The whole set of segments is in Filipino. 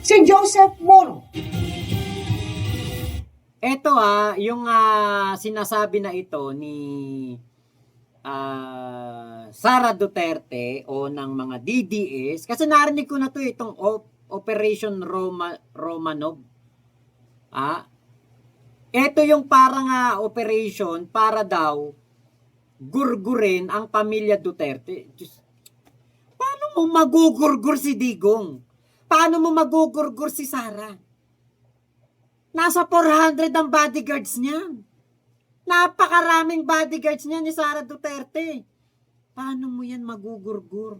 Si Joseph Moro. Ito yung sinasabi na ito ni Sara Duterte o ng mga DDS, kasi narinig ko na to itong Operation Romanov. Ito yung parang operation para daw gurgurin ang pamilya Duterte. Diyos, paano mo magugurgur si Digong? Paano mo magugurgur si Sara? Nasa 400 ang bodyguards niyan. Napakaraming bodyguards niya ni Sara Duterte. Paano mo yan magugurgur?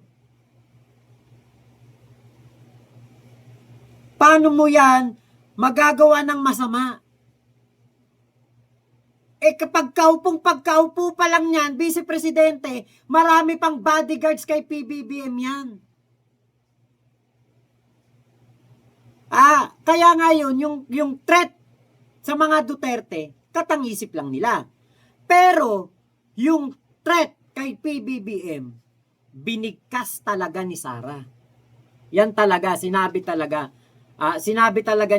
Paano mo yan magagawa ng masama? Kapag pagkaupo pa lang yan, Vice Presidente, marami pang bodyguards kay PBBM yan. Kaya ngayon, yung threat sa mga Duterte, katangisip lang nila. Pero, yung threat kay PBBM, binigkas talaga ni Sara. Yan talaga, sinabi talaga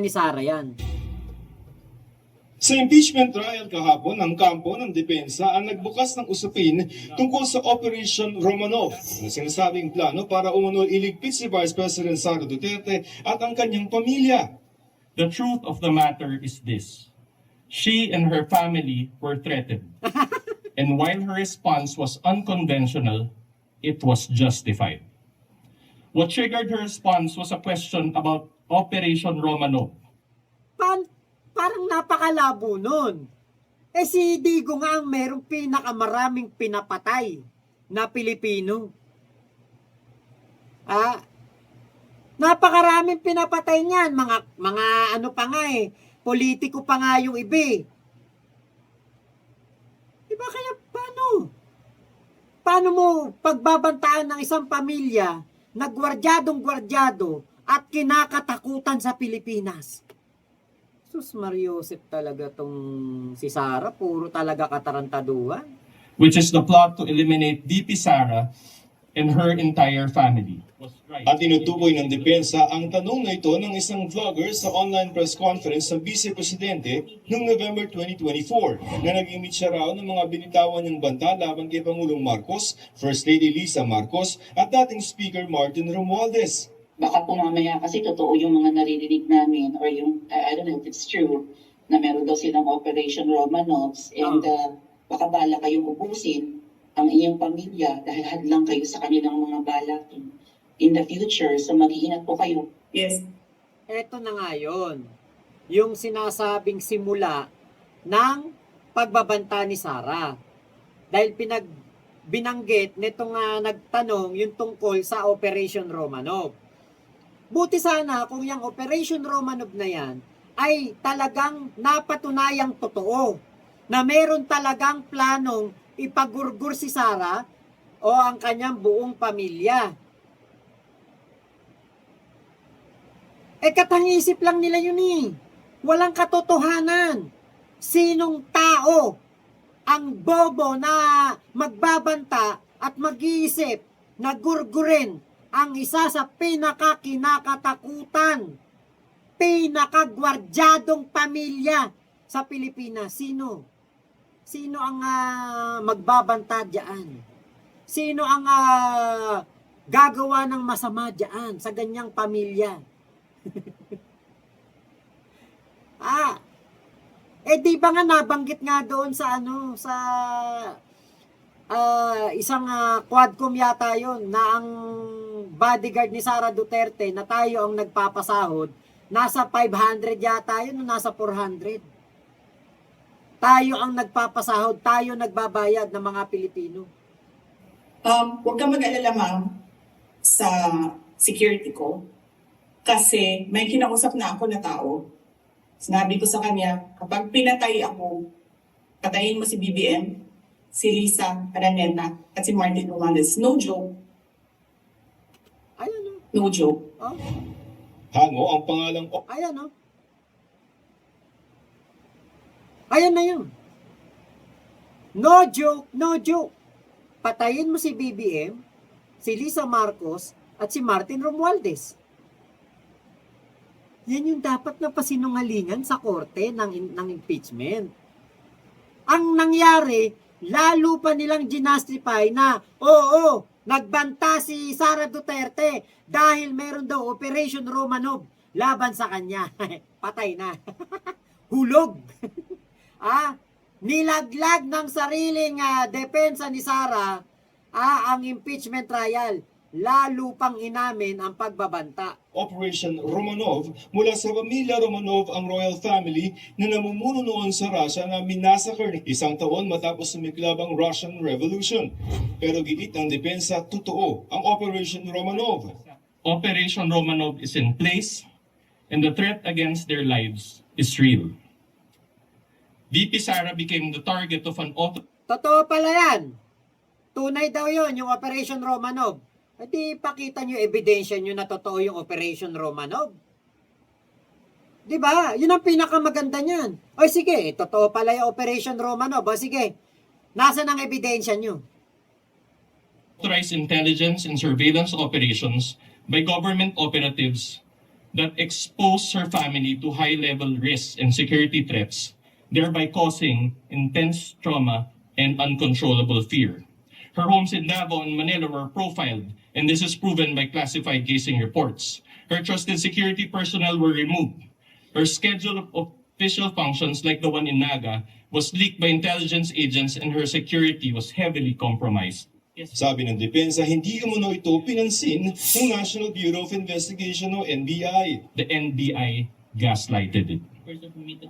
ni Sara yan. Sa impeachment trial kahapon, ang kampo ng depensa ang nagbukas ng usapin tungkol sa Operation Romanov na sinasabing plano para umano iligpit si Vice President Sara Duterte at ang kanyang pamilya. The truth of the matter is this. She and her family were threatened. And while her response was unconventional, it was justified. What triggered her response was a question about Operation Romanov. Parang napakalabo nun. Si Digo nga ang merong pinakamaraming pinapatay na Pilipino. Napakaraming pinapatay niyan. Mga ano pa nga politiko pa nga yung iba. Diba kaya paano? Paano mo pagbabantaan ng isang pamilya na gwardyadong-gwardyado at kinakatakutan sa Pilipinas? Sus Mariosep talaga tong si Sara, puro talaga katarantaduhan. Which is the plot to eliminate VP Sara and her entire family. At tinutukoy ng depensa ang tanong na ito ng isang vlogger sa online press conference sa Vice Presidente noong November 2024 na nag-imit siya raw ng mga binitawan niyang banta laban kay Pangulong Marcos, First Lady Lisa Marcos at dating Speaker Martin Romualdez. Baka po mamaya kasi totoo yung mga naririnig namin or yung, I don't know if it's true, na meron daw silang Operation Romanovs and baka bala kayong ubusin ang inyong pamilya dahil hadlang kayo sa kanilang mga balak in the future. So mag-iingat po kayo. Yes. Eto na nga yun. Yung sinasabing simula ng pagbabanta ni Sara. Dahil binanggit nitong nagtanong yung tungkol sa Operation Romanov. Buti sana kung yung Operation Romanov na yan ay talagang napatunayang totoo na meron talagang planong ipagurgur si Sara o ang kanyang buong pamilya. Katangisip lang nila yun Walang katotohanan. Sinong tao ang bobo na magbabanta at mag-iisip na gurgurin ang isa sa pinakakinakatakutan, pinakagwardyadong pamilya sa Pilipinas? Sino? Sino ang magbabanta diyan? Sino ang gagawa ng masama diyan sa ganyang pamilya? Di ba nga nabanggit nga doon sa isang quadcom yata yon na ang bodyguard ni Sara Duterte na tayo ang nagpapasahod, nasa 500 yata yun, nasa 400. Tayo ang nagpapasahod, tayo nagbabayad ng mga Pilipino. Huwag kang mag-alala, ma'am, sa security ko. Kasi may kinausap na ako na tao. Sinabi ko sa kanya, kapag pinatay ako, patayin mo si BBM, si Lisa Araneta, at si Martin Romualdez. No joke. Ayan No joke. Hango ang pangalang Ayan Ayan na yun. No joke, no joke. Patayin mo si BBM, si Lisa Marcos, at si Martin Romualdez. Yan yung dapat na pasinungalingan sa korte ng impeachment. Ang nangyari, lalo pa nilang ginastify na, oo, nagbanta si Sara Duterte dahil meron daw Operation Romanov laban sa kanya. Patay na. Hulog. Nilaglag ng sariling depensa ni Sara ang impeachment trial. Lalo pang inamin ang pagbabanta. Operation Romanov mula sa pamilya Romanov ang royal family na namumuno noon sa Russia na minasakar isang taon matapos sumiklab ang Russian Revolution. Pero giit ng depensa, totoo ang Operation Romanov. Operation Romanov is in place and the threat against their lives is real. VP Sara became the target of an auto Totoo pala yan. Tunay daw yon yung Operation Romanov. At ipakita nyo ebidensya nyo na totoo yung Operation Romanov. Diba? Yun ang pinakamaganda niyan. O sige, totoo pala yung Operation Romanov. O sige, nasaan ang ebidensya nyo? authorized intelligence and surveillance operations by government operatives that expose her family to high-level risks and security threats, thereby causing intense trauma and uncontrollable fear. Her homes in Davao and Manila were profiled, and this is proven by classified casing reports. Her trusted security personnel were removed. Her schedule of official functions, like the one in Naga, was leaked by intelligence agents, and her security was heavily compromised. Sabi ng depensa, hindi umano ito pinansin ng National Bureau of Investigation o NBI. The NBI gaslighted it.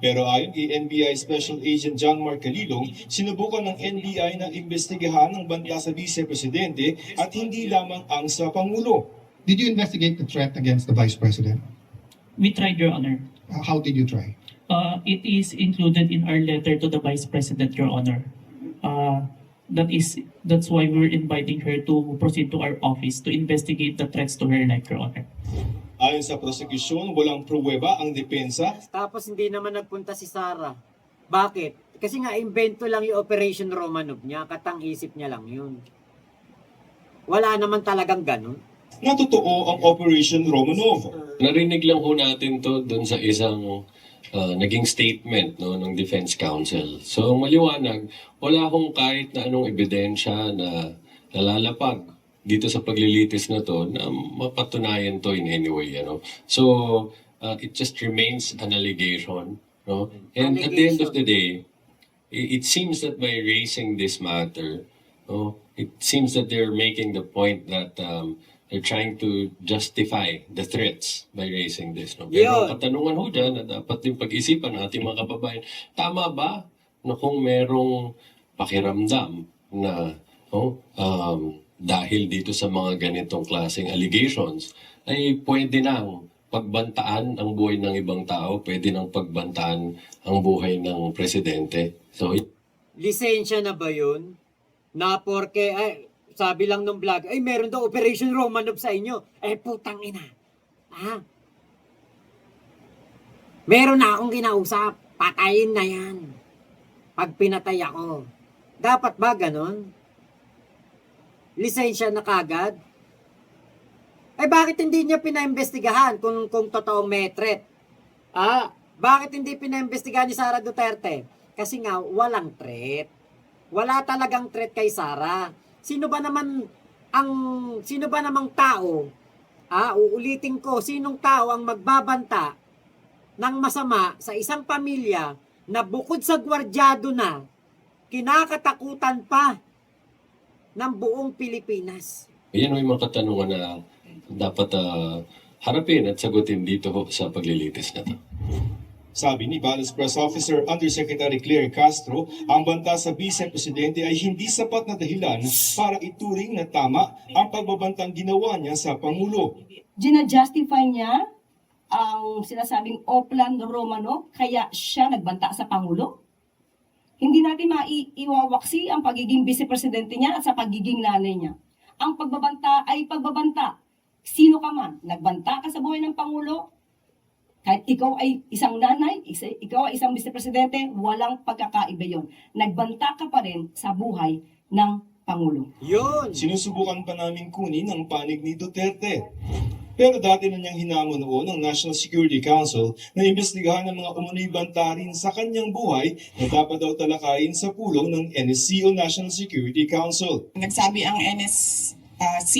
Pero ayon kay NBI Special Agent John Mark Calilong, sinubukan ng NBI na imbestigahan ang banta sa Vice Presidente at hindi lamang ang sa Pangulo. Did you investigate the threat against the Vice President? We tried, Your Honor. How did you try? It is included in our letter to the Vice President, Your Honor. That's why we're inviting her to proceed to our office to investigate the threats to her life, Your Honor. Ayon sa prosekusyon, walang pruweba ang depensa Tapos hindi naman nagpunta si Sara. Bakit? Kasi nga, invento lang yung Operation Romanov niya. Katang-isip niya lang yun. Wala naman talagang ganun. na totoo ang Operation Romanov. Narinig lang ho natin to doon sa isang naging statement ng Defense Council. So maliwanag, wala akong kahit na anong ebidensya na nalalapag dito sa paglilitis na to na mapatunayan to in any way. So it just remains an allegation. No? And at the end of the day, it seems that by raising this matter, it seems that they're making the point that they're trying to justify the threats by raising this. No? Pero Yun. katanungan ho dyan na dapat din pag-isipan ng ating mga kababayan, tama ba na kung merong pakiramdam na dahil dito sa mga ganitong klaseng allegations, ay pwede nang pagbantaan ang buhay ng ibang tao, pwede nang pagbantaan ang buhay ng presidente. So, Lisensya na ba yun? Na porke, sabi lang ng vlog, ay meron daw Operation Romanov sa inyo. Putang ina. Meron na akong kinausap. Patayin na yan. Pag pinatay ako. Dapat ba ganon? Lisensya na kagad? Bakit hindi niya pinaimbestigahan kung totoong may threat? Bakit hindi pinaimbestigahan ni Sara Duterte? Kasi nga, walang threat. Wala talagang threat kay Sara. Sino ba namang tao? Uulitin ko, sinong tao ang magbabanta ng masama sa isang pamilya na bukod sa gwardyado na, kinakatakutan pa ng buong Pilipinas? yan ay mga katanungan na dapat harapin at sagutin dito ho sa paglilitis na to. Sabi ni Palace Press Officer Undersecretary Claire Castro, ang banta sa Vice Presidente ay hindi sapat na dahilan para ituring na tama ang pagbabantang ginawa niya sa Pangulo. Gina-justify niya ang sinasabing Oplan Romanov, kaya siya nagbanta sa Pangulo? Hindi natin maiwawaksi ang pagiging vice-presidente niya at sa pagiging nanay niya. Ang pagbabanta ay pagbabanta. Sino ka man, nagbanta ka sa buhay ng Pangulo, kahit ikaw ay isang nanay, ikaw ay isang vice-presidente, walang pagkakaiba yon. Nagbanta ka pa rin sa buhay ng Pangulo. Yun. Sinusubukan pa namin kunin ang panig ni Duterte. Pero dati na niyang hinamon noon ng National Security Council na imbestigahan ng mga umunoy banta rin sa kanyang buhay na dapat daw talakayin sa pulong ng NSC o National Security Council. Nagsabi ang NSC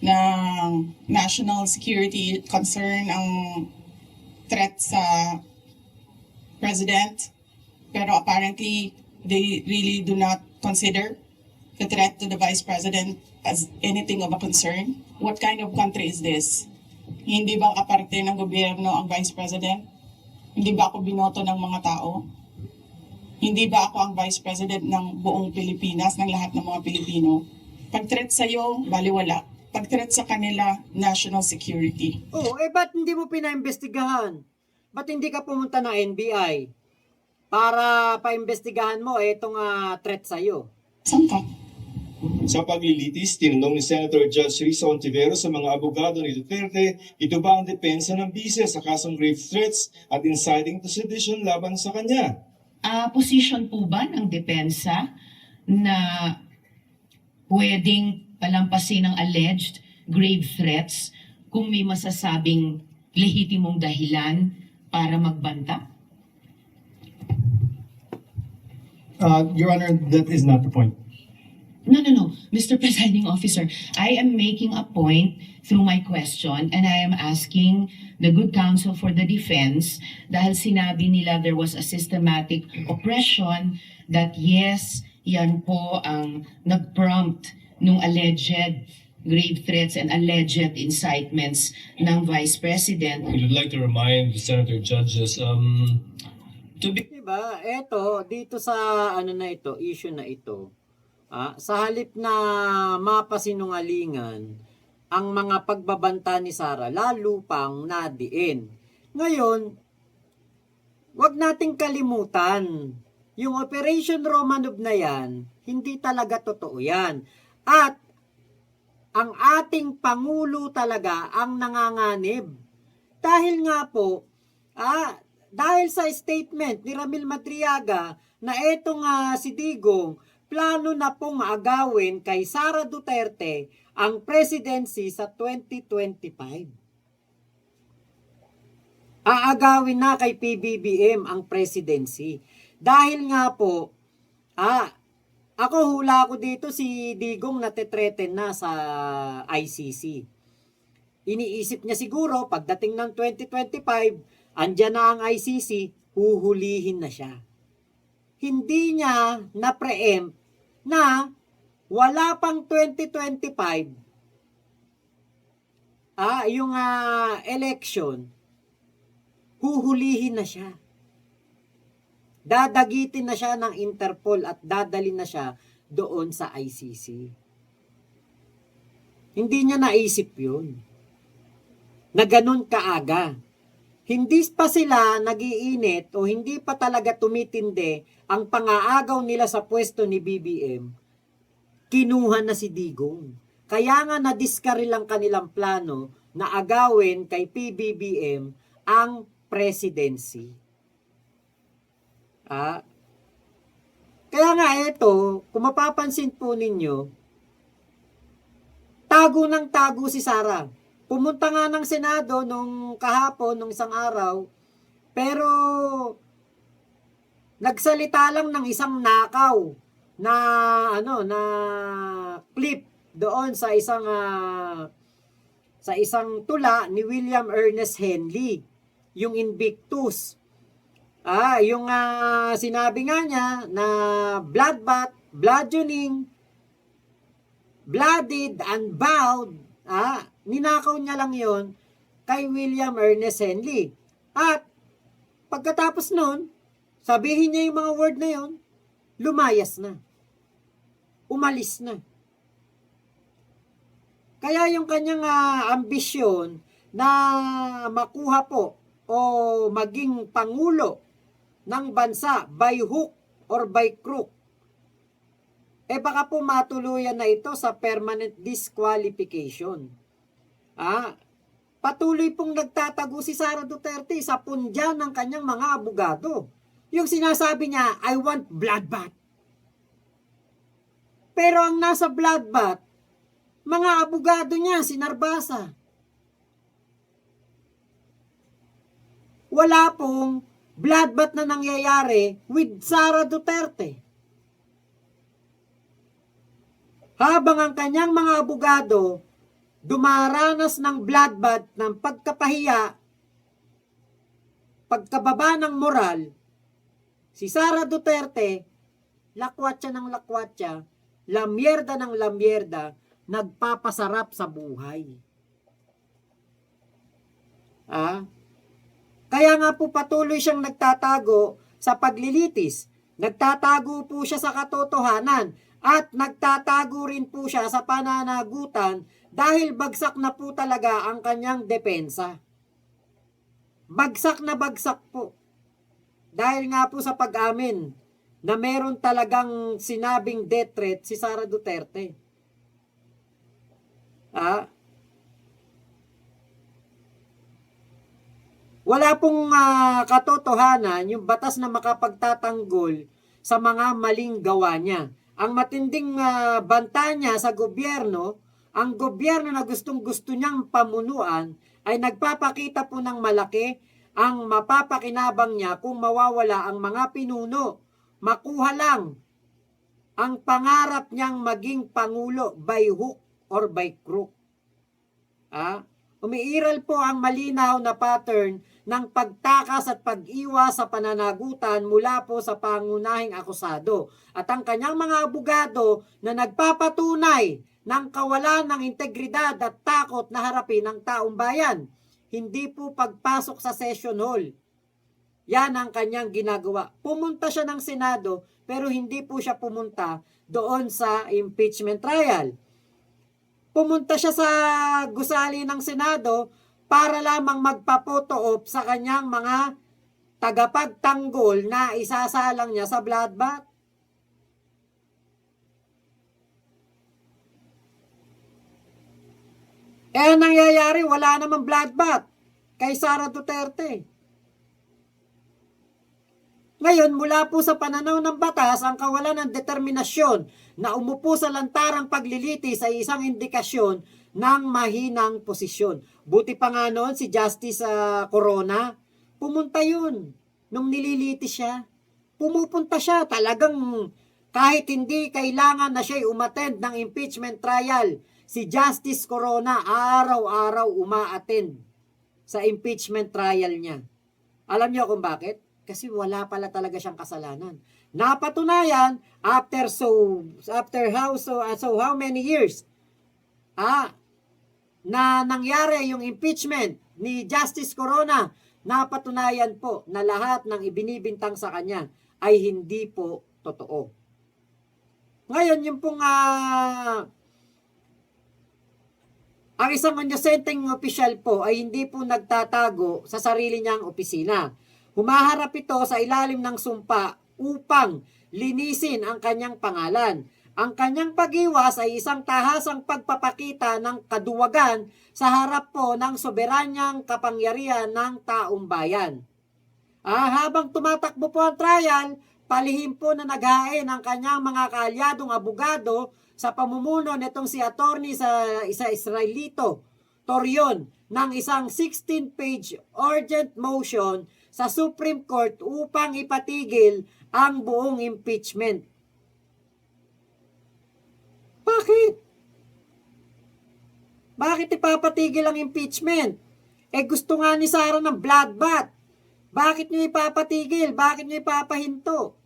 na national security concern ang threat sa president, pero apparently they really do not consider the threat to the vice president as anything of a concern. What kind of country is this? Hindi ba kaparte ng gobyerno ang vice president? Hindi ba ako binoto ng mga tao? Hindi ba ako ang vice president ng buong Pilipinas, ng lahat ng mga Pilipino? Pag-threat sa'yo, baliwala. Pag-threat sa kanila, national security. Oh, ba't hindi mo pinaimbestigahan? Ba't hindi ka pumunta ng NBI para paimbestigahan mo itong threat sa'yo? Saan ka? Sa paglilitis, tinanong ni Senator Judge Risa Ontiveros sa mga abogado ni Duterte, ito ba ang depensa ng bise sa kasong grave threats at inciting to sedition laban sa kanya? Position po ba ng depensa na pwedeng palampasin ng alleged grave threats kung may masasabing lehitimong dahilan para magbanta? Your Honor, that is not the point. No. Mr. Presiding Officer, I am making a point through my question and I am asking the good counsel for the defense dahil sinabi nila there was a systematic oppression that yes, yan po ang nag-prompt nung alleged grave threats and alleged incitements ng Vice President. We would like to remind Senator Judges to be... Diba? Eto, dito sa issue na ito, sa halip na mapasinungalingan ang mga pagbabanta ni Sara, lalo pang nadiin. Ngayon, wag nating kalimutan, yung Operation Romanov na yan, hindi talaga totoo yan. At ang ating Pangulo talaga ang nanganganib. Dahil nga po, dahil sa statement ni Ramil Madriaga na etong si Digong, plano na pong agawin kay Sara Duterte ang presidency sa 2025. Aagawin na kay PBBM ang presidency. Dahil nga po, ako hula ko dito si Digong natetreten na sa ICC. Iniisip niya siguro pagdating ng 2025, andyan na ang ICC, huhulihin na siya. Hindi niya na-preempt na wala pang 2025 yung election, huhulihin na siya. Dadagitin na siya ng Interpol at dadalhin na siya doon sa ICC. Hindi niya naisip yun. Na ganun kaaga. Hindi pa sila nagiinit o hindi pa talaga tumitindi ang pangaagaw nila sa pwesto ni BBM, kinuha na si Digong. Kaya nga nadiskaril lang kanilang plano na agawin kay PBBM ang presidency. Kaya nga ito, kung mapapansin po ninyo, tago ng tago si Sara. Pumunta nga ng Senado nung kahapon, nung isang araw, pero nagsalita lang ng isang nakaw na na clip doon sa isang tula ni William Ernest Henley, yung Invictus. Yung sinabi nga niya na bloodbath, bludgeoning, bloodied and bowed, ninakaw niya lang yon kay William Ernest Henley. At pagkatapos nun, sabihin niya yung mga word na yon, lumayas na. Umalis na. Kaya yung kanyang ambisyon na makuha po o maging pangulo ng bansa by hook or by crook, baka po matuluyan na ito sa permanent disqualification. Patuloy pong nagtatago si Sara Duterte sa pundyan ng kanyang mga abogado. Yung sinasabi niya, I want bloodbath. Pero ang nasa bloodbath, mga abogado niya, si Narbasa, wala pong bloodbath na nangyayari with Sara Duterte. Habang ang kanyang mga abogado dumaranas ng bloodbath ng pagkapahiya, pagkababa ng moral, si Sara Duterte, lakwatsa ng lakwatsa, lamyerda ng lamyerda, nagpapasarap sa buhay. Kaya nga po patuloy siyang nagtatago sa paglilitis. Nagtatago po siya sa katotohanan at nagtatago rin po siya sa pananagutan dahil bagsak na po talaga ang kanyang depensa. Bagsak na bagsak po. Dahil nga po sa pag-amin na meron talagang sinabing death threat si Sara Duterte. Wala pong katotohanan yung batas na makapagtatanggol sa mga maling gawa niya. Ang matinding banta niya sa gobyerno, ang gobyerno na gustong-gusto niyang pamunuan ay nagpapakita po ng malaki ang mapapakinabang niya kung mawawala ang mga pinuno. Makuha lang ang pangarap niyang maging pangulo by hook or by crook. Umiiral po ang malinaw na pattern ng pagtakas at pag-iwas sa pananagutan mula po sa pangunahing akusado at ang kanyang mga abogado na nagpapatunay ng kawalan ng integridad at takot na harapin ng taong bayan. Hindi po pagpasok sa session hall. Yan ang kanyang ginagawa. Pumunta siya ng Senado pero hindi po siya pumunta doon sa impeachment trial. Pumunta siya sa gusali ng Senado para lamang magpa-photo op sa kanyang mga tagapagtanggol na isasalang niya sa bloodbath. Nangyayari, wala namang bloodbath kay Sara Duterte. Ngayon, mula po sa pananaw ng batas, ang kawalan ng determinasyon na umupo sa lantarang paglilitis ay isang indikasyon ng mahinang posisyon. Buti pa nga noon si Justice Corona, pumunta yun nung nililitis siya. Pumupunta siya talagang kahit hindi kailangan na siya'y umattend ng impeachment trial. Si Justice Corona araw-araw uma-attend sa impeachment trial niya. Alam niyo kung bakit? Kasi wala pala talaga siyang kasalanan. Napatunayan after how many years na nangyari yung impeachment ni Justice Corona, napatunayan po na lahat ng ibinibintang sa kanya ay hindi po totoo. Ngayon, yung pong ang isang inosenteng opisyal po ay hindi po nagtatago sa sarili niyang opisina. Humaharap ito sa ilalim ng sumpa upang linisin ang kanyang pangalan. Ang kanyang pag-iwas ay isang tahasang pagpapakita ng kaduwagan sa harap po ng soberanyang kapangyarihan ng taong bayan. Habang tumatakbo po ang trial, palihim po na naghain ang kanyang mga kaalyadong abogado sa pamumuno nitong si attorney sa Israelito Torion ng isang 16-page urgent motion sa Supreme Court upang ipatigil ang buong impeachment. Bakit? Bakit ipapatigil ang impeachment? Gusto nga ni Sara ng bloodbath. Bakit nyo ipapatigil? Bakit nyo ipapahinto?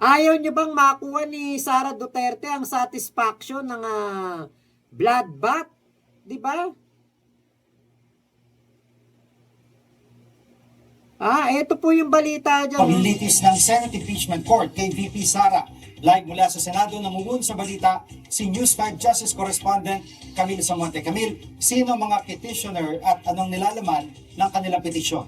Ayaw nyo bang makuha ni Sara Duterte ang satisfaction ng bloodbath? Diba? Ito po yung balita dyan. Paglilitis ng Senate Impeachment Court kay VP Sara. Live mula sa Senado, namumun sa balita si News 5 Justice Correspondent Camille Samonte. Camille, sino mga petitioner at anong nilalaman ng kanilang petisyon?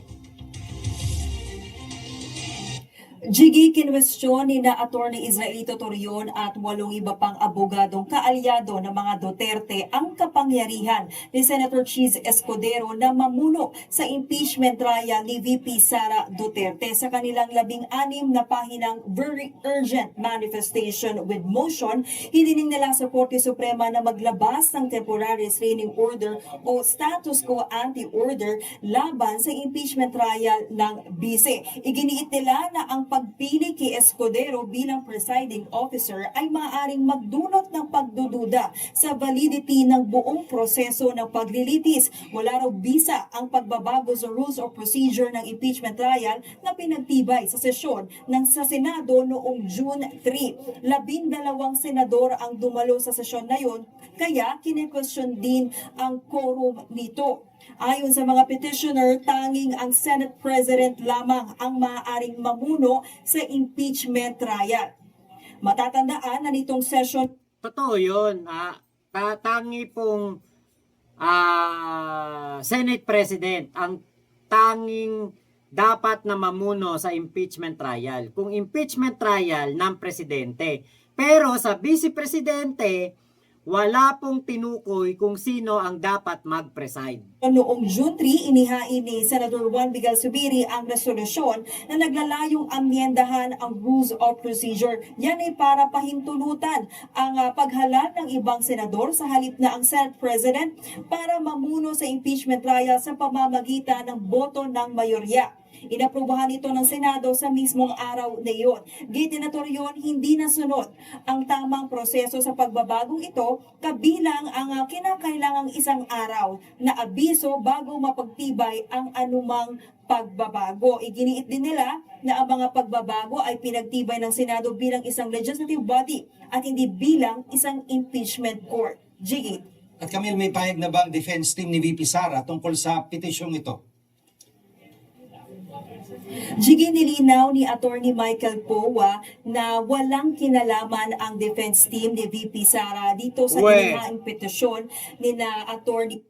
Jiggy, kinwestiyon ni na Atty. Israelito Torion at 8 iba pang abogadong kaalyado ng mga Duterte ang kapangyarihan ni Senator Cheese Escudero na mamuno sa impeachment trial ni VP Sara Duterte sa kanilang 16 na pahinang very urgent manifestation with motion. Hiniling nila sa Korte Suprema na maglabas ng temporary restraining order o status quo ante-order laban sa impeachment trial ng bise. Iginiit nila na ang pagpili kay Escudero bilang presiding officer ay maaaring magdulot ng pagdududa sa validity ng buong proseso ng paglilitis. Wala raw bisa ang pagbabago sa rules of procedure ng impeachment trial na pinagtibay sa sesyon sa Senado noong June 3. 12 senador ang dumalo sa sesyon na yon, kaya kine-question din ang quorum nito. Ayon sa mga petitioner, tanging ang Senate President lamang ang maaaring mamuno sa impeachment trial. Matatandaan na nitong session... Totoo yun. Tangi pong Senate President ang tanging dapat na mamuno sa impeachment trial. Kung impeachment trial ng Presidente. Pero sa Vice Presidente, wala pong tinukoy kung sino ang dapat mag-preside. Noong June 3, inihain ni Senator Juan Miguel Zubiri ang resolusyon na naglalayong amyendahan ang Rules of Procedure. Yan ay para pahintulutan ang paghalal ng ibang senador sa halip na ang Senate President para mamuno sa impeachment trial sa pamamagitan ng boto ng mayorya. Inaprubahan ito ng Senado sa mismong araw na iyon. Gate na Torion, hindi nasunod ang tamang proseso sa pagbabagong ito, kabilang ang kinakailangang isang araw na abiso bago mapagtibay ang anumang pagbabago. Iginiit din nila na ang mga pagbabago ay pinagtibay ng Senado bilang isang legislative body at hindi bilang isang impeachment court. Jiggy. At Camille, may pahayag na ba ang defense team ni VP Sara tungkol sa petisyong ito? Jiggy, nilinaw ni Attorney Michael Powa na walang kinalaman ang defense team ni VP Sara dito sa kanilang petisyon ni na Attorney...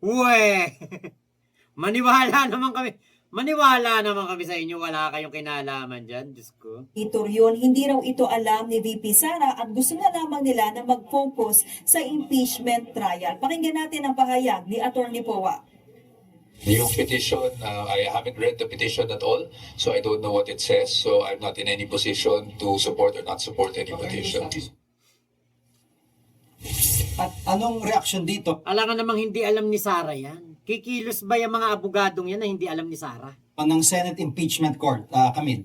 Maniwala naman kami sa inyo, wala kayong kinalaman dyan, Diyos ko. Torion, hindi raw ito alam ni VP Sara at gusto na lamang nila na mag-focus sa impeachment trial. Pakinggan natin ang pahayag ni Attorney Powa. Yung petition, I haven't read the petition at all, so I don't know what it says. So I'm not in any position to support or not support any petition. At anong reaksyon dito? Alam nga namang hindi alam ni Sara yan. Kikilos ba yung mga abogadong yan na hindi alam ni Sara? Ng Senate Impeachment Court, Camille.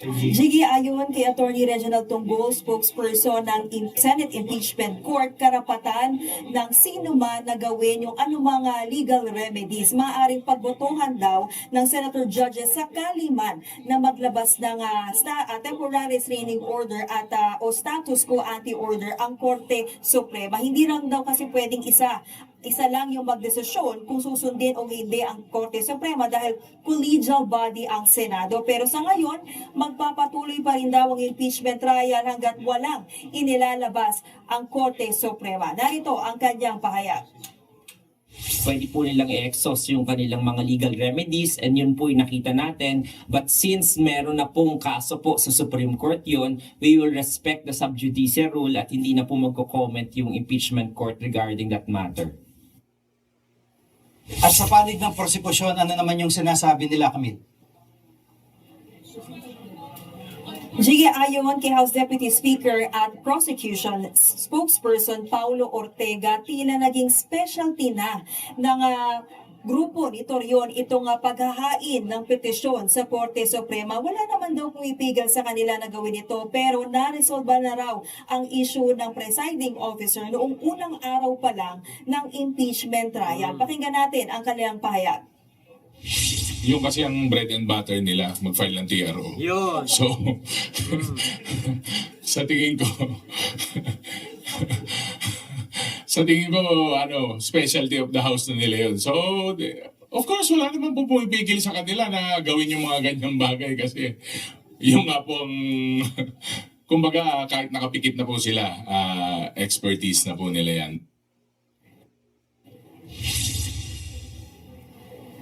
Jiggy, ayon kay Attorney Reginald Tunggol, spokesperson ng Senate Impeachment Court, karapatan ng sino man na gawin yung anumang legal remedies. Maaaring pagbotohan daw ng Senator Judges sakali man na maglabas ng temporary restraining order at o status quo ante-order ang Korte Suprema. Hindi lang daw kasi pwedeng isa lang yung magdesisyon kung susundin o hindi ang Korte Suprema dahil collegial body ang Senado. Pero sa ngayon, magpapatuloy pa rin daw ang impeachment trial hanggat walang inilalabas ang Korte Suprema. Narito ang kanyang pahayag. Pwede po nilang i-exhaust yung kanilang mga legal remedies and yun po yung nakita natin. But since meron na pong kaso po sa Supreme Court yun, we will respect the sub judice rule at hindi na po magko-comment yung impeachment court regarding that matter. At sa panig ng prosekusyon, ano naman yung sinasabi nila, Camille? Jiggy, ayon kay House Deputy Speaker at Prosecution Spokesperson Paulo Ortega, tila naging specialty na ng grupo ni Torion itong paghahain ng petisyon sa Korte Suprema. Wala naman daw pumipigil sa kanila na gawin ito, pero na-resolve na raw ang issue ng presiding officer noong unang araw pa lang ng impeachment trial. Pakinggan natin ang kanilang pahayag. Yung kasi ang bread and butter nila, mag-file ng TRO. Yun. So, sa tingin ko, specialty of the house na nila yun. So, of course, wala naman po pumipigil sa kanila na gawin yung mga ganyang bagay kasi yung nga pong, kumbaga, kahit nakapikit na po sila, expertise na po nila yan.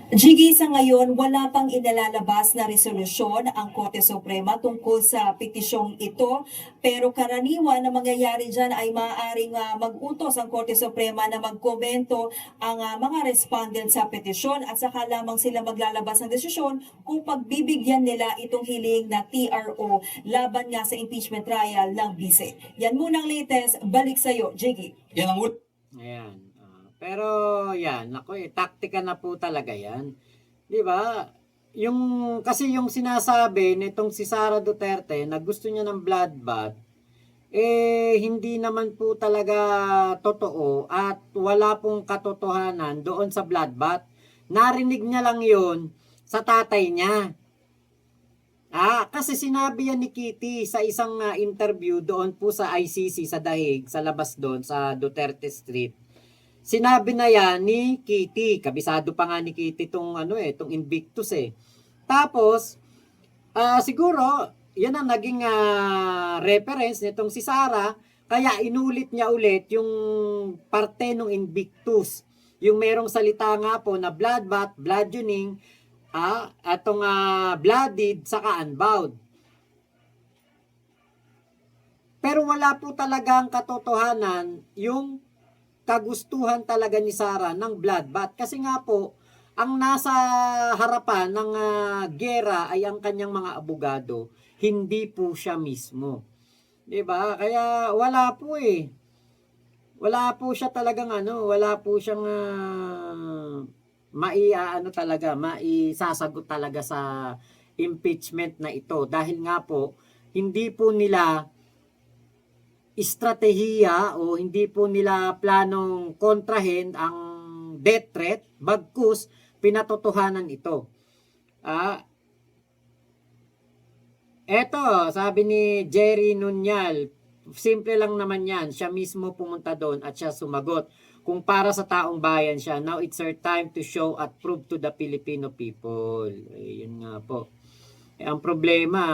Jiggy, sa ngayon, wala pang inalalabas na resolusyon ang Korte Suprema tungkol sa petisyong ito. Pero karaniwan na mangyayari dyan ay maaaring mag-utos ang Korte Suprema na magkomento ang mga respondent sa petisyon at saka lamang sila maglalabas ng desisyon kung pagbibigyan nila itong hiling na TRO laban nga sa impeachment trial ng Vice. Yan munang latest. Balik sa'yo, Jiggy. Yan ang Ayan. Pero yan, ako taktika na po talaga yan. 'Di ba? Kasi yung sinasabi nitong si Sara Duterte na gusto niya ng bloodbath, hindi naman po talaga totoo at wala pong katotohanan doon sa bloodbath. Narinig niya lang 'yon sa tatay niya. Kasi sinabi yan ni Kitty sa isang interview doon po sa ICC sa Dahig, sa labas doon sa Duterte Street. Sinabi na yan ni Kitty. Kabisado pa nga ni Kitty itong Invictus eh. Tapos, siguro, yan ang naging reference nitong si Sara. Kaya inulit niya ulit yung parte ng Invictus. Yung merong salita nga po na bloodbath, bludgeoning, atong bloodied, saka unbowed. Pero wala po talagang katotohanan yung kagustuhan talaga ni Sara ng bloodbath. Kasi nga po, ang nasa harapan ng gera ay ang kanyang mga abogado, hindi po siya mismo. 'Di ba? Kaya wala po eh. Wala po siya talagang wala po siyang maisasagot talaga sa impeachment na ito dahil nga po hindi po nila estratehiya o hindi po nila planong kontrahen ang death threat, bagkus pinatotohanan ito. Eto, sabi ni Jerry Nunyal, simple lang naman yan, siya mismo pumunta doon at siya sumagot. Kung para sa taong bayan siya, now it's her time to show at prove to the Filipino people. Yun nga po. Ang problema,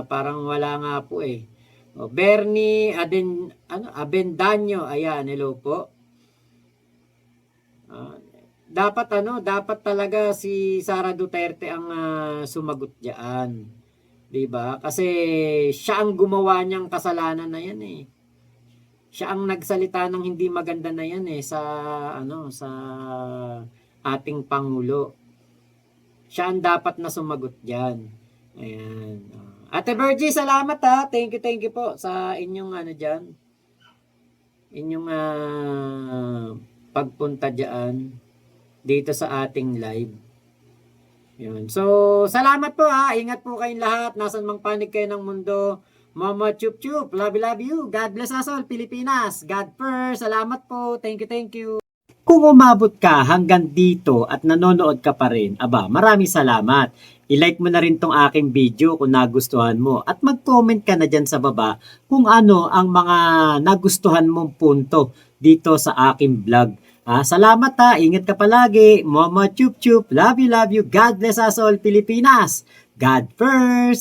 parang wala nga po eh. Bernie Abendaño, ayan, hello po. Dapat talaga si Sara Duterte ang sumagot diyan. 'Di ba? Kasi siya ang gumawa niyang kasalanan na 'yan eh. Siya ang nagsalita ng hindi maganda na 'yan eh sa sa ating pangulo. Siya ang dapat na sumagot diyan. Ayan. Ate Virgie, salamat ha. Thank you po sa inyong diyan. Inyong pagpunta diyan dito sa ating live. Yun. So, salamat po ha. Ingat po kayong lahat. Nasan mang panig kayo ng mundo. Mama Chup Chup, love you. God bless us all, Pilipinas. God first. Salamat po. Thank you. Kung umabot ka hanggang dito at nanonood ka pa rin, maraming salamat. I-like mo na rin tong aking video kung nagustuhan mo at mag-comment ka na dyan sa baba kung ano ang mga nagustuhan mong punto dito sa aking vlog. Salamat ha. Ingat ka palagi. Mama Chup Chup, love you. God bless us all, Pilipinas. God first.